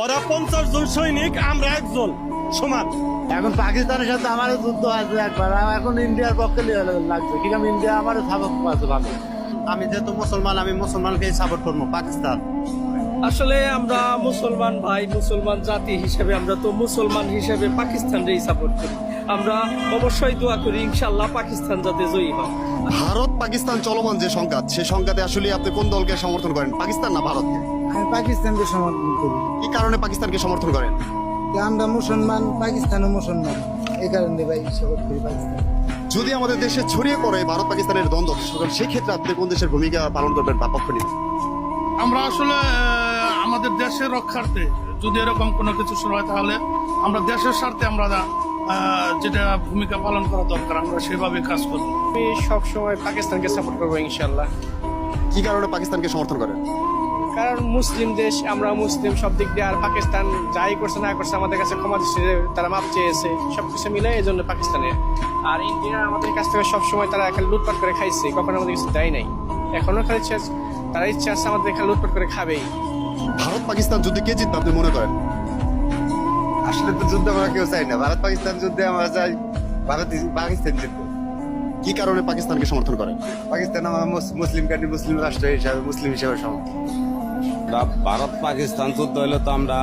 ওরা 50 জন সৈনিক, আমরা একজন, সমান। এখন পাকিস্তানের সাথে আমারও যুদ্ধ আছে একবার, এখন ইন্ডিয়ার পক্ষে লাগছে, কিন্তু ইন্ডিয়া আমারও সাপোর্ট আছে ভালো। আমি যেহেতু মুসলমান, আমি মুসলমানকে সাপোর্ট করবো। পাকিস্তান আসলে আমরা মুসলমান ভাই, মুসলমান জাতি হিসেবে আমরা তো মুসলমান হিসেবে পাকিস্তানকেই সাপোর্ট করি। আমরা অবশ্যই দোয়া করি ইনশাআল্লাহ পাকিস্তান যাতে জয়ী হয়। ভারত পাকিস্তান চলমান যে সংঘাত, সেই সংঘাতে আসলে আপনি কোন দলকে সমর্থন করেন, পাকিস্তান না ভারতকে? আমি পাকিস্তানকে সমর্থন করি। কি কারণে পাকিস্তানকে সমর্থন করেন? আমরা মুসলমান, পাকিস্তানও মুসলমান, এই কারণে ভাই সাপোর্ট করি পাকিস্তান। যদি আমাদের দেশে ছড়িয়ে পড়ে ভারত পাকিস্তানের দ্বন্দ্ব, সেই ক্ষেত্রে আপনি কোন দেশের ভূমিকা পালন করবেন বা পক্ষ নেবেন? আমরা আসলে আমাদের দেশের রক্ষার্থে যদি এরকম কোনো কিছু শুরু হয়, তাহলে আমরা দেশের স্বার্থে আমরা যেটা ভূমিকা পালন করা দরকার আমরা সেভাবে কাজ করবো। আমি সবসময় পাকিস্তানকে সাপোর্ট করবো ইনশাআল্লাহ। কি কারণে পাকিস্তানকে সমর্থন করেন? কারণ মুসলিম দেশ, আমরা মুসলিম সব দিক দিয়ে, আর পাকিস্তান যাই করছে না করছে আমাদের কাছে ক্ষমা দিচ্ছে, তারা মাপ চেয়েছে, সবকিছু মিলে এই জন্য পাকিস্তানে। আর ইন্ডিয়া আমাদের কাছ থেকে সবসময় তারা খালি লুটপাট করে খাইছে, কখনো আমাদের কিছু দেয় নাই। এখনো খালি তারা ইচ্ছা আছে আমাদের এখানে লুটপাট করে খাবেই। ভারত পাকিস্তান যুদ্ধে কে জিতবে আপনি মনে করেন? আসলে তো যুদ্ধ আমরা কেউ চাই না। ভারত পাকিস্তান যুদ্ধে আমরা চাই পাকিস্তান জিতবে। কি কারণে পাকিস্তানকে সমর্থন করেন? পাকিস্তান আমার মুসলিম কান্ট্রি, মুসলিম রাষ্ট্র হিসাবে, মুসলিম হিসাবে সমর্থন। ভারত পাকিস্তান যুদ্ধ হইলে তো আমরা